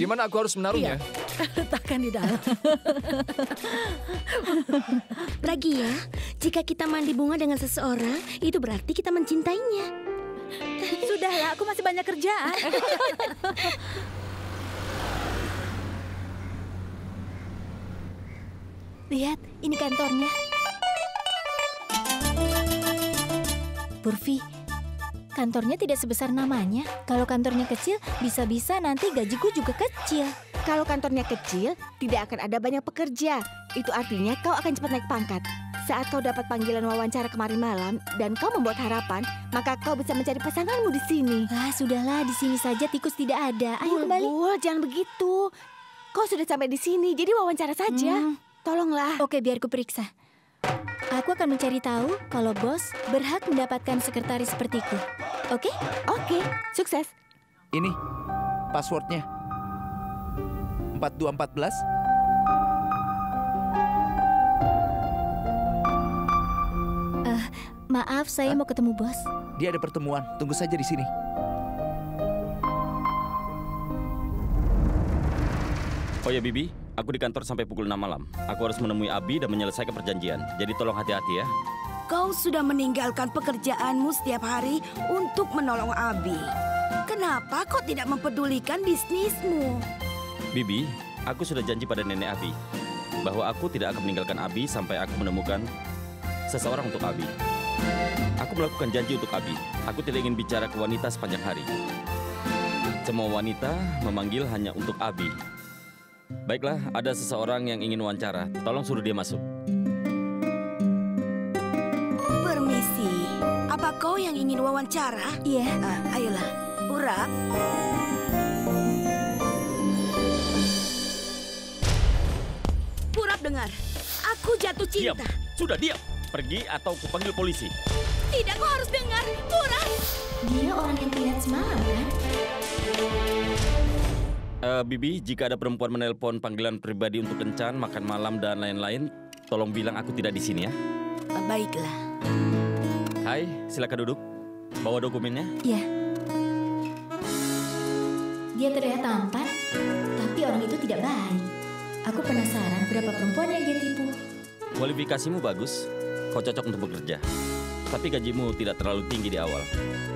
Di mana aku harus menaruhnya? Letakkan di dalam. Pragia, jika kita mandi bunga dengan seseorang, itu berarti kita mencintainya. Sudahlah, aku masih banyak kerjaan. Lihat, ini kantornya. Purvi, kantornya tidak sebesar namanya. Kalau kantornya kecil, bisa-bisa nanti gajiku juga kecil. Kalau kantornya kecil, tidak akan ada banyak pekerja. Itu artinya kau akan cepat naik pangkat. Saat kau dapat panggilan wawancara kemarin malam dan kau membuat harapan, maka kau bisa mencari pasanganmu di sini. Ah, sudahlah, di sini saja tikus tidak ada. Ayo kembali. Bulbul, jangan begitu. Kau sudah sampai di sini, jadi wawancara saja. Tolonglah. Oke, biar ku periksa. Aku akan mencari tahu kalau bos berhak mendapatkan sekretaris sepertiku. Oke? Oke, sukses. Ini passwordnya. 4214. Maaf, saya mau ketemu bos. Dia ada pertemuan. Tunggu saja di sini. Oh ya, Bibi. Aku di kantor sampai pukul 6 malam. Aku harus menemui Abi dan menyelesaikan perjanjian. Jadi tolong hati-hati ya. Kau sudah meninggalkan pekerjaanmu setiap hari untuk menolong Abi. Kenapa kau tidak mempedulikan bisnismu? Bibi, aku sudah janji pada nenek Abi bahwa aku tidak akan meninggalkan Abi sampai aku menemukan seseorang untuk Abi. Aku melakukan janji untuk Abi. Aku tidak ingin bicara ke wanita sepanjang hari. Semua wanita memanggil hanya untuk Abi. Baiklah, ada seseorang yang ingin wawancara. Tolong suruh dia masuk. Permisi, apa kau yang ingin wawancara? Iya. Ayolah, Purap. Purap dengar, aku jatuh Diam, cinta. sudah diam. Pergi atau kupanggil polisi. Tidak, kau harus dengar, Purap. Dia orang yang lihat semalam, kan? Bibi, jika ada perempuan menelpon panggilan pribadi untuk kencan, makan malam, dan lain-lain, tolong bilang aku tidak di sini ya. Baiklah. Hai, silakan duduk. Bawa dokumennya. Iya. Dia terlihat tampan, tapi orang itu tidak baik. Aku penasaran berapa perempuan yang dia tipu. Kualifikasimu bagus. Kau cocok untuk bekerja. Tapi gajimu tidak terlalu tinggi di awal.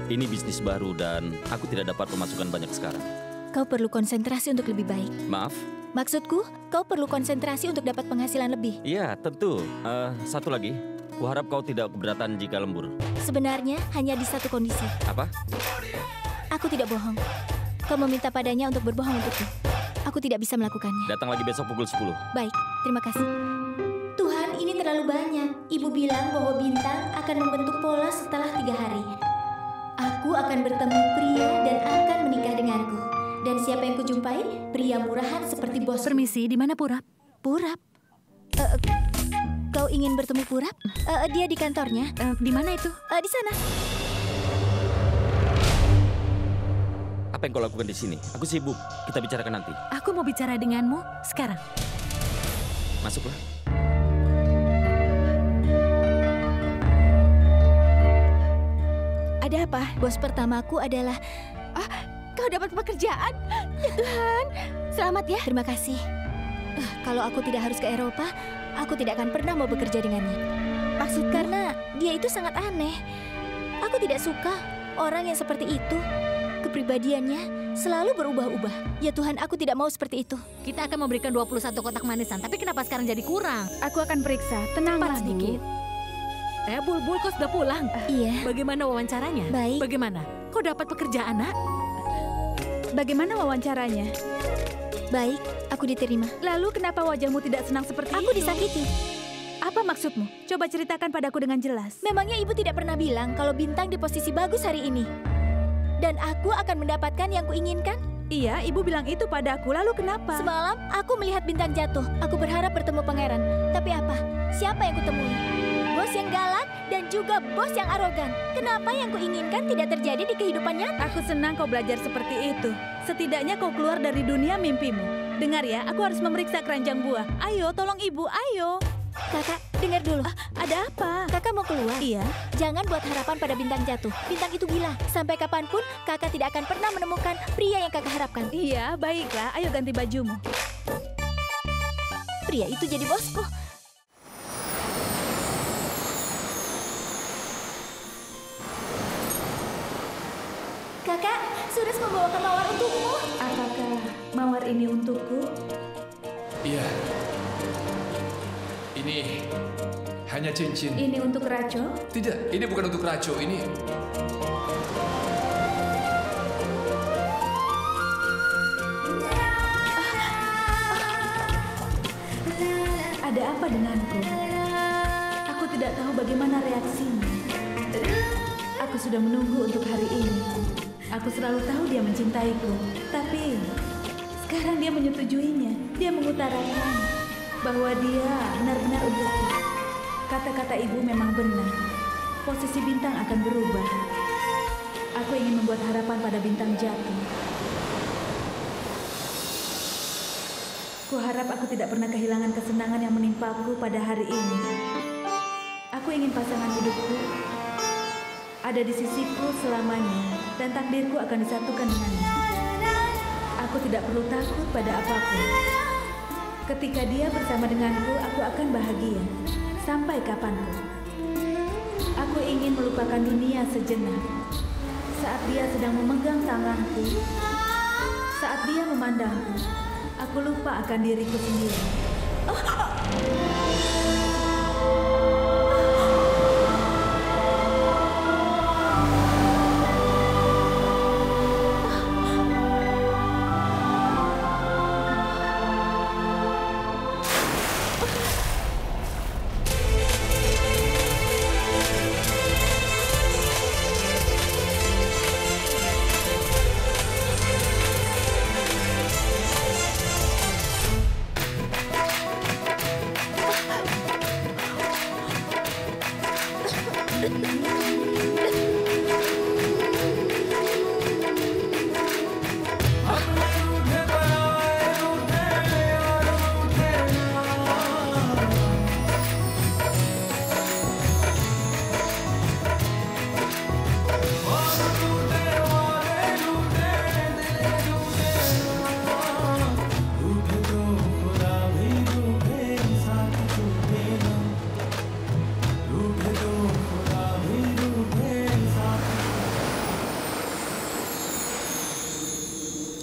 Ini bisnis baru dan aku tidak dapat pemasukan banyak sekarang. Kau perlu konsentrasi untuk lebih baik. Maaf? Maksudku, kau perlu konsentrasi untuk dapat penghasilan lebih. Iya, tentu. Satu lagi. Kuharap kau tidak keberatan jika lembur. Sebenarnya hanya di satu kondisi. Apa? Aku tidak bohong. Kau meminta padanya untuk berbohong untukku. Aku tidak bisa melakukannya. Datang lagi besok pukul 10. Baik, terima kasih. Tuhan, ini terlalu banyak. Ibu bilang bahwa bintang akan membentuk pola setelah 3 hari. Aku akan bertemu pria dan akan menikah denganku. Dan siapa yang kujumpai? Pria murahan seperti bos. Permisi, di mana Purap? Purap? Kau ingin bertemu Purap? Dia di kantornya. Di mana itu? Di sana. Apa yang kau lakukan di sini? Aku sibuk. Kita bicarakan nanti. Aku mau bicara denganmu sekarang. Masuklah. Ada apa? Bos pertamaku adalah... Kau dapat pekerjaan? Ya Tuhan, selamat ya. Terima kasih. Kalau aku tidak harus ke Eropa, aku tidak akan pernah mau bekerja dengannya. Maksud karena dia itu sangat aneh. Aku tidak suka orang yang seperti itu. Kepribadiannya selalu berubah-ubah. Ya Tuhan, aku tidak mau seperti itu. Kita akan memberikan 21 kotak manisan, tapi kenapa sekarang jadi kurang? Aku akan periksa. Tenanglah, sedikit. Bulbul, kau sudah pulang? Iya. Bagaimana wawancaranya? Baik. Bagaimana? Kau dapat pekerjaan, Nak? Bagaimana wawancaranya? Baik, aku diterima. Lalu kenapa wajahmu tidak senang seperti Aku itu? disakiti. Apa maksudmu? Coba ceritakan padaku dengan jelas. Memangnya ibu tidak pernah bilang kalau bintang di posisi bagus hari ini? Dan aku akan mendapatkan yang kuinginkan? Iya, ibu bilang itu padaku. Lalu kenapa? Semalam aku melihat bintang jatuh. Aku berharap bertemu pangeran. Tapi apa? Siapa yang kutemui? Bos yang galak dan juga bos yang arogan. Kenapa yang kuinginkan tidak terjadi di kehidupan nyata? Aku senang kau belajar seperti itu. Setidaknya kau keluar dari dunia mimpimu. Dengar ya, aku harus memeriksa keranjang buah. Ayo, tolong ibu, ayo. Kakak, dengar dulu. Ada apa? Kakak mau keluar? Iya. Jangan buat harapan pada bintang jatuh. Bintang itu gila. Sampai kapanpun, kakak tidak akan pernah menemukan pria yang kakak harapkan. Iya, baiklah. Ayo ganti bajumu. Pria itu jadi bosku. Kakak, Suras membawakan mawar untukmu. Apakah mawar ini untukku? Iya. Ini hanya cincin. Ini untuk Rajo? Tidak, ini bukan untuk Rajo. Ini Ada apa denganku? Aku tidak tahu bagaimana reaksinya. Aku sudah menunggu untuk hari ini. Aku selalu tahu dia mencintaiku. Tapi sekarang dia menyetujuinya. Dia mengutarakan bahwa dia benar-benar untukku. Kata-kata ibu memang benar. Posisi bintang akan berubah. Aku ingin membuat harapan pada bintang jatuh. Kuharap aku tidak pernah kehilangan kesenangan yang menimpaku pada hari ini. Aku ingin pasangan hidupku ada di sisiku selamanya dan takdirku akan disatukan dengannya. Aku tidak perlu takut pada apapun. Ketika dia bersama denganku, aku akan bahagia sampai kapanpun. Aku ingin melupakan dunia sejenak. Saat dia sedang memegang tanganku, saat dia memandangku, aku lupa akan diriku sendiri.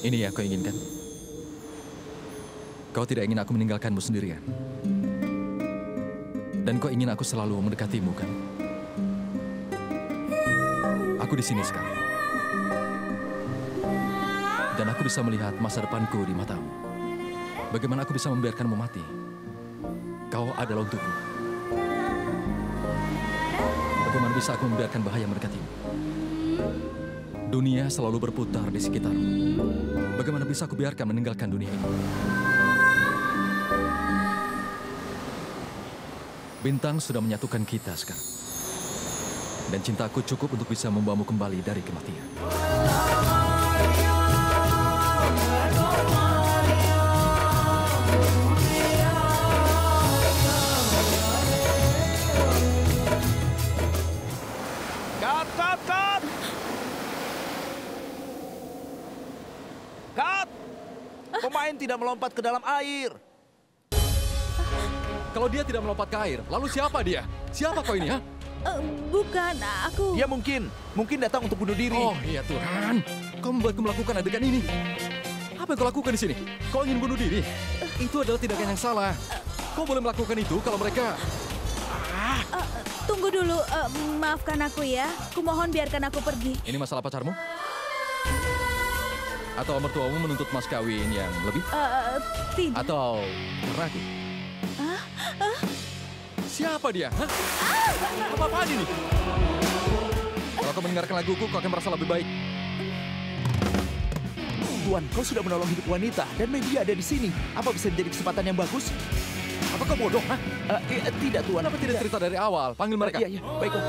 Ini yang kau inginkan. Kau tidak ingin aku meninggalkanmu sendirian. Dan kau ingin aku selalu mendekatimu, kan? Aku di sini sekarang. Dan aku bisa melihat masa depanku di matamu. Bagaimana aku bisa membiarkanmu mati? Kau adalah untukku. Bagaimana bisa aku membiarkan bahaya mendekatimu? Dunia selalu berputar di sekitarmu. Bagaimana bisa aku biarkan meninggalkan dunia ini? Bintang sudah menyatukan kita sekarang. Dan cintaku cukup untuk bisa membawamu kembali dari kematian. Cut! Pemain tidak melompat ke dalam air. Kalau dia tidak melompat ke air, lalu siapa dia? Siapa kau ini, ha? Bukan, aku... Dia mungkin datang untuk bunuh diri. Oh iya Tuhan, kau membuatku melakukan adegan ini. Apa yang kau lakukan di sini? Kau ingin bunuh diri? Itu adalah tindakan yang salah. Kau boleh melakukan itu kalau mereka... Tunggu dulu, maafkan aku ya. Kumohon biarkan aku pergi. Ini masalah pacarmu? Atau mertuamu menuntut mas kawin yang lebih? Tidak. Atau ragu? Siapa dia? Hah? Apa-apaan ini? Kalau kau mendengarkan laguku, kau akan merasa lebih baik. Tuan, kau sudah menolong hidup wanita dan media ada di sini. Apa bisa menjadi kesempatan yang bagus? Apa kau bodoh? Hah? Tidak, Tuan. Kenapa tidak cerita dari awal? Panggil mereka. Iya, baiklah.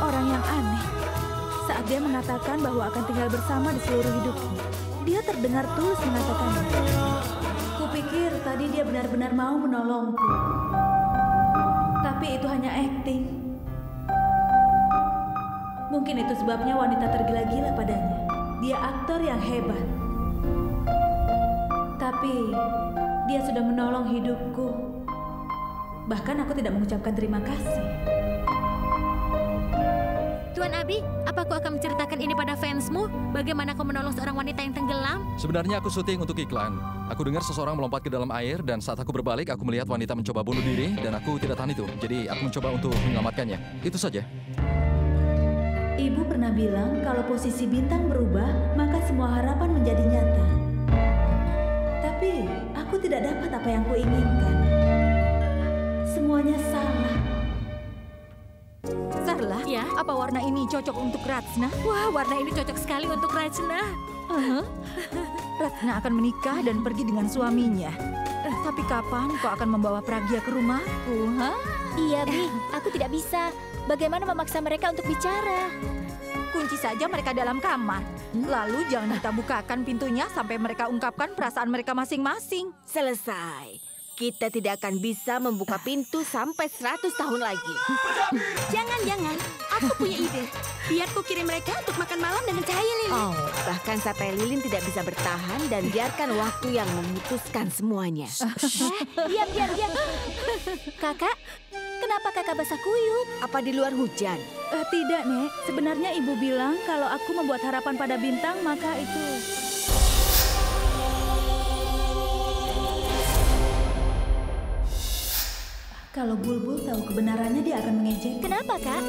Orang mengatakan bahwa akan tinggal bersama di seluruh hidupku. Dia terdengar tulus mengatakannya. Kupikir tadi dia benar-benar mau menolongku. Tapi itu hanya akting. Mungkin itu sebabnya wanita tergila-gila padanya. Dia aktor yang hebat. Tapi dia sudah menolong hidupku. Bahkan aku tidak mengucapkan terima kasih. Tuan Abi, apa kau akan menceritakan ini pada fansmu? Bagaimana kau menolong seorang wanita yang tenggelam? Sebenarnya aku syuting untuk iklan. Aku dengar seseorang melompat ke dalam air dan saat aku berbalik, aku melihat wanita mencoba bunuh diri dan aku tidak tahan itu. Jadi aku mencoba untuk menyelamatkannya. Itu saja. Ibu pernah bilang kalau posisi bintang berubah, maka semua harapan menjadi nyata. Tapi aku tidak dapat apa yang kuinginkan. Semuanya salah. Sarla, Ya? apa warna ini cocok untuk Ratsna? Wah, warna ini cocok sekali untuk Rajna. Ratsna akan menikah dan pergi dengan suaminya. Tapi kapan kau akan membawa Pragya ke rumahku, ha? Iya, Bi. Aku tidak bisa. Bagaimana memaksa mereka untuk bicara? Kunci saja mereka dalam kamar. Lalu jangan kita bukakan pintunya sampai mereka ungkapkan perasaan mereka masing-masing. Selesai. Kita tidak akan bisa membuka pintu sampai 100 tahun lagi. Jangan. Aku punya ide. Biar ku kirim mereka untuk makan malam dengan cahaya lilin. Oh, bahkan sampai lilin tidak bisa bertahan dan biarkan waktu yang memutuskan semuanya. Diam. Kakak, kenapa kakak basah kuyup? Apa di luar hujan? Tidak, Nek. Sebenarnya ibu bilang kalau aku membuat harapan pada bintang, maka itu... Kalau Bulbul tahu kebenarannya, dia akan mengejek. Kenapa, Kak?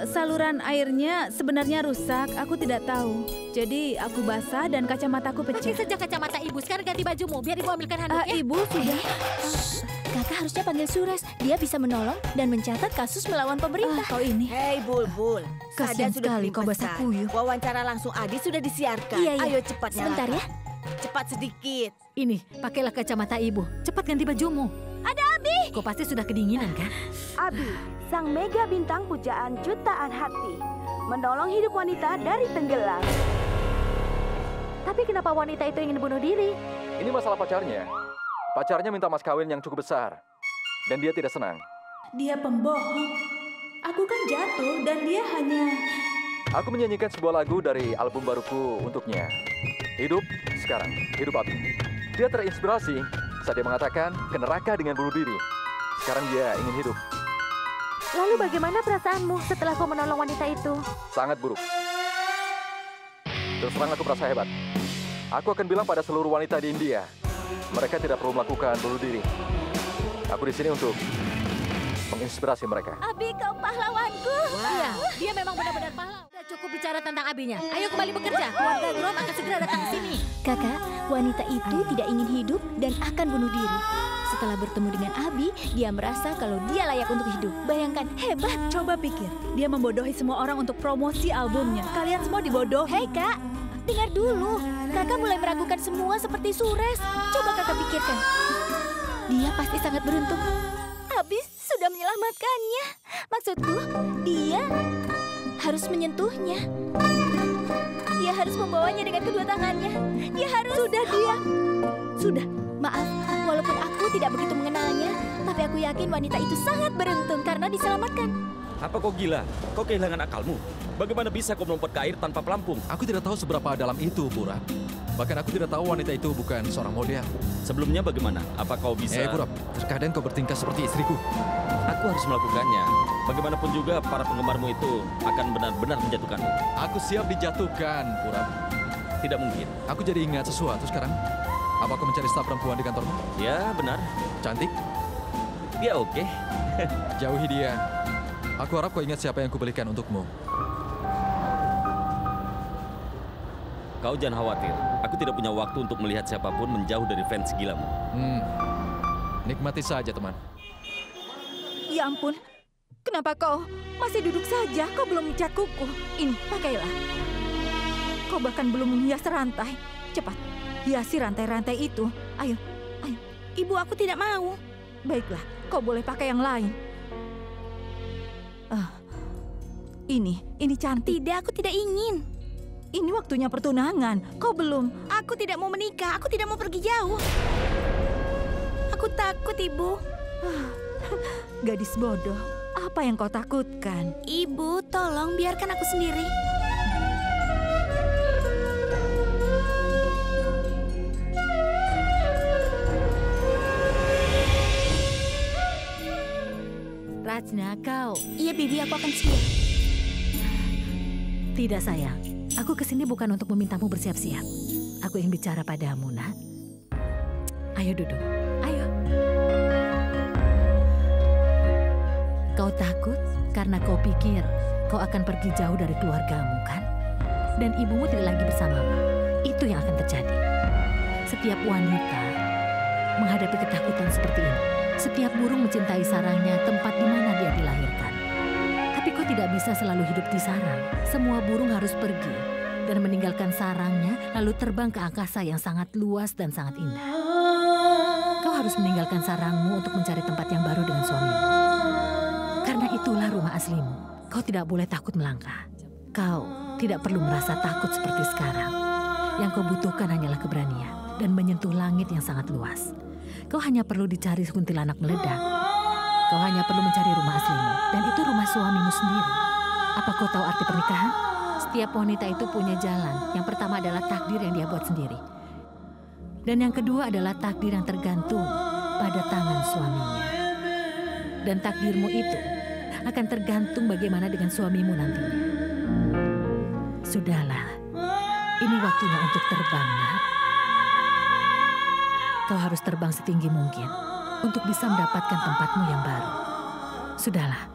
Saluran airnya sebenarnya rusak. Aku tidak tahu. Jadi aku basah dan kacamataku Pakai pecah. saja kacamata ibu. Sekarang ganti bajumu. Biar ibu ambilkan handuknya. Ibu sudah. Kakak harusnya panggil Suresh. Dia bisa menolong dan mencatat kasus melawan pemerintah. Kau ini. Hei Bulbul, Kasian Sada sudah sekali kirim kau basah pesan. kuyup. Wawancara langsung Adi sudah disiarkan. Iya. Ayo cepat Sebentar ya. Cepat sedikit. Ini, pakailah kacamata ibu. Cepat ganti bajumu. Ada Abi. Kau pasti sudah kedinginan, kan? Abi, sang mega bintang pujaan jutaan hati, menolong hidup wanita dari tenggelam. Tapi kenapa wanita itu ingin bunuh diri? Ini masalah pacarnya. Pacarnya minta mas kawin yang cukup besar. Dan dia tidak senang. Dia pembohong. Aku kan jatuh dan dia hanya... Aku menyanyikan sebuah lagu dari album baruku untuknya. Hidup sekarang, hidup Abi. Dia terinspirasi saat dia mengatakan ke neraka dengan bunuh diri. Sekarang dia ingin hidup. Lalu bagaimana perasaanmu setelah kau menolong wanita itu? Sangat buruk. Terus terang aku merasa hebat. Aku akan bilang pada seluruh wanita di India, mereka tidak perlu melakukan bunuh diri. Aku di sini untuk menginspirasi mereka. Abi, kau pahlawanku. Iya, dia memang benar-benar pahlawan. Sudah cukup bicara tentang abinya. Ayo kembali bekerja. Keluarga Grom akan segera datang ke sini. Kakak, wanita itu tidak ingin hidup dan akan bunuh diri. Setelah bertemu dengan Abi, dia merasa kalau dia layak untuk hidup. Bayangkan, hebat. Coba pikir, dia membodohi semua orang untuk promosi albumnya. Kalian semua dibodohi. Hei Kak, dengar dulu. Kakak mulai meragukan semua seperti Suresh. Coba kakak pikirkan. Dia pasti sangat beruntung. Abi sudah menyelamatkannya. Maksudku, dia harus menyentuhnya. Dia harus membawanya dengan kedua tangannya. Dia harus... Sudah. Maaf, walaupun aku tidak begitu mengenalnya, tapi aku yakin wanita itu sangat beruntung karena diselamatkan. Apa kau gila? Kau kehilangan akalmu? Bagaimana bisa kau melompat ke air tanpa pelampung? Aku tidak tahu seberapa dalam itu, Purap. Bahkan aku tidak tahu wanita itu bukan seorang model. Sebelumnya bagaimana? Apa kau bisa... Purap, terkadang kau bertingkah seperti istriku. Aku harus melakukannya. Bagaimanapun juga para penggemarmu itu akan benar-benar menjatuhkanmu. Aku siap dijatuhkan, Purap. Tidak mungkin. Aku jadi ingat sesuatu sekarang. Apa kau mencari staf perempuan di kantormu? Ya, benar. Cantik? Dia oke. Jauhi dia. Aku harap kau ingat siapa yang kubelikan untukmu. Kau jangan khawatir. Aku tidak punya waktu untuk melihat siapapun menjauh dari fans gilamu. Nikmati saja, teman. Ya ampun, kenapa kau masih duduk saja? Kau belum mencat kuku. Ini, pakailah. Kau bahkan belum menghias rantai. Cepat, hiasi rantai-rantai itu. Ayo. Ibu, aku tidak mau. Baiklah, kau boleh pakai yang lain. Ini cantik. Tidak, aku tidak ingin. Ini waktunya pertunangan. Kau belum. Aku tidak mau menikah, aku tidak mau pergi jauh. Aku takut, Ibu. Gadis bodoh, apa yang kau takutkan? Ibu, tolong biarkan aku sendiri. Rajna, kau. Iya, Bibi, aku akan siap. Tidak, sayang. Aku kesini bukan untuk memintamu bersiap-siap. Aku ingin bicara padamu, nak. Ayo duduk. Ayo. Kau takut karena kau pikir kau akan pergi jauh dari keluargamu, kan? Dan ibumu tidak lagi bersamamu. Itu yang akan terjadi. Setiap wanita menghadapi ketakutan seperti ini. Setiap burung mencintai sarangnya, tempat di mana dia dilahirkan. Tapi kau tidak bisa selalu hidup di sarang. Semua burung harus pergi dan meninggalkan sarangnya, lalu terbang ke angkasa yang sangat luas dan sangat indah. Kau harus meninggalkan sarangmu untuk mencari tempat yang baru dengan suamimu. Karena itulah rumah aslimu. Kau tidak boleh takut melangkah. Kau tidak perlu merasa takut seperti sekarang. Yang kau butuhkan hanyalah keberanian dan menyentuh langit yang sangat luas. Kau hanya perlu dicari kuntilanak meledak. Kau hanya perlu mencari rumah aslimu. Dan itu rumah suamimu sendiri. Apa kau tahu arti pernikahan? Setiap wanita itu punya jalan. Yang pertama adalah takdir yang dia buat sendiri. Dan yang kedua adalah takdir yang tergantung pada tangan suaminya. Dan takdirmu itu akan tergantung bagaimana dengan suamimu nantinya. Sudahlah, ini waktunya untuk terbang, nak. Kau harus terbang setinggi mungkin untuk bisa mendapatkan tempatmu yang baru. Sudahlah,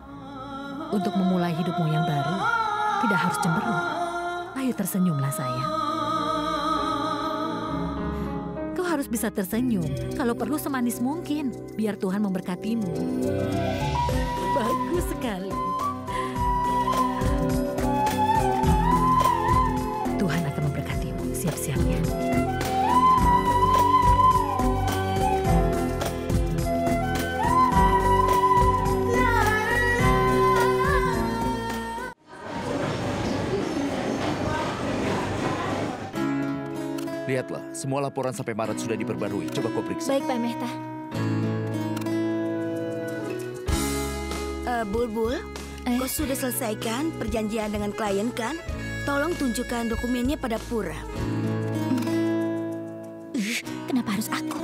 untuk memulai hidupmu yang baru, tidak harus cemberut. Ayo tersenyumlah, sayang. Kau harus bisa tersenyum, kalau perlu semanis mungkin, biar Tuhan memberkatimu. Bagus sekali. Tuhan akan memberkatimu, siap-siap ya. Lihatlah, semua laporan sampai Maret sudah diperbarui. Coba kau periksa. Baik, Pak Mehta. Bulbul, kau sudah selesaikan perjanjian dengan klien, kan? Tolong tunjukkan dokumennya pada Pura. Kenapa harus aku?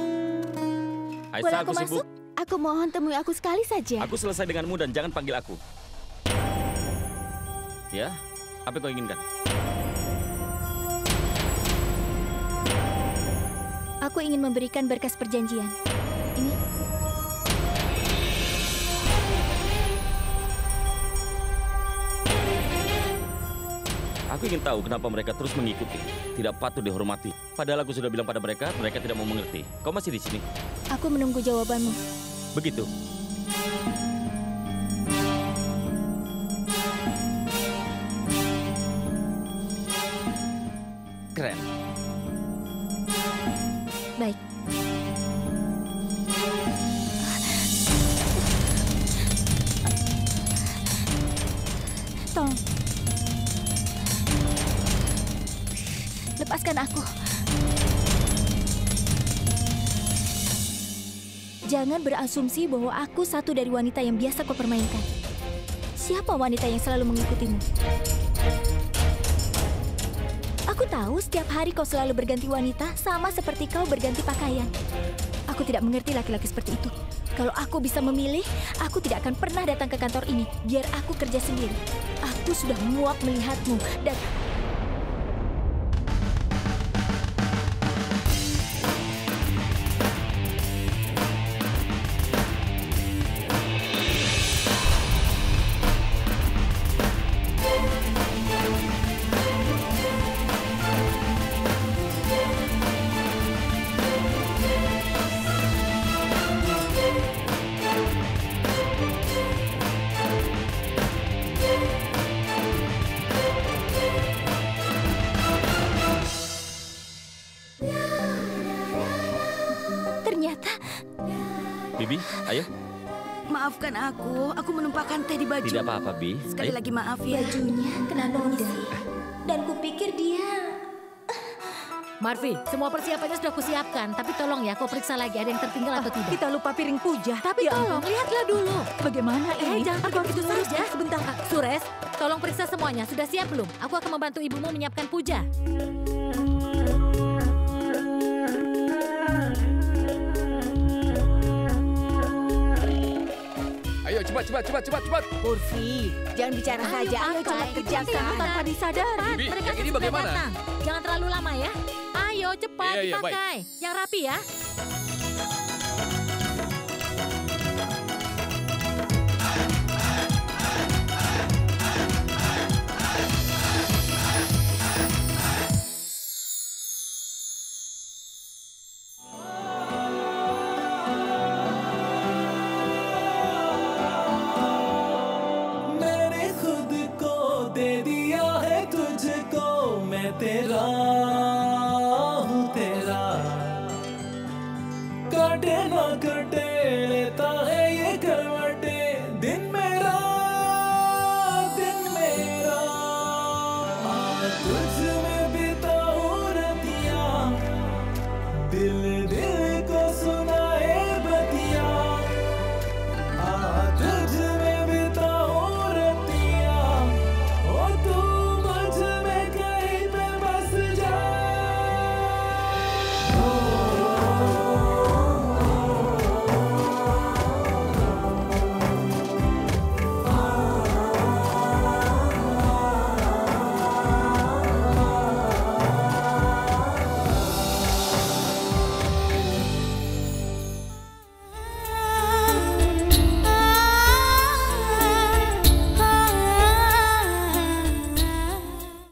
Aisyah, Boleh aku aku sibuk. masuk? Aku mohon temui aku sekali saja. Aku selesai denganmu dan jangan panggil aku. Ya, apa yang kau inginkan? Aku ingin memberikan berkas perjanjian. Ini. Aku ingin tahu kenapa mereka terus mengikuti. Tidak patut dihormati. Padahal aku sudah bilang pada mereka, mereka tidak mau mengerti. Kau masih di sini. Aku menunggu jawabanmu. Begitu. Keren. Baik. Tolong. Lepaskan aku. Jangan berasumsi bahwa aku satu dari wanita yang biasa kau permainkan. Siapa wanita yang selalu mengikutimu? Aku tahu setiap hari kau selalu berganti wanita, sama seperti kau berganti pakaian. Aku tidak mengerti laki-laki seperti itu. Kalau aku bisa memilih, aku tidak akan pernah datang ke kantor ini. Biar aku kerja sendiri. Aku sudah muak melihatmu dan... Bibi, ayo. Maafkan aku menumpahkan teh di baju. Tidak apa-apa, Bi. Sekali Ayo. lagi maaf ya. Bajunya kena noda. Dan kupikir dia... Marvi, semua persiapannya sudah kusiapkan. Tapi tolong ya, kau periksa lagi ada yang tertinggal atau tidak. Kita lupa piring puja. Tapi Ya tolong, ampun. lihatlah dulu. Bagaimana ini? Jangan Aku harus begitu mengurus saja. sebentar. Sures, tolong periksa semuanya. Sudah siap belum? Aku akan membantu ibumu menyiapkan puja. Ayo cepat. Purvi, jangan bicara saja. Ayo cepat kerjakan. Tanpa disadari. Bibi, Mereka yang ini sudah bagaimana? datang. Jangan terlalu lama ya. Ayo cepat Iya, baik. dipakai. Yang rapi ya. मैंने खुद को दे दिया है तुझको, मैं तेरा हूँ तेरा, कटे ना कटे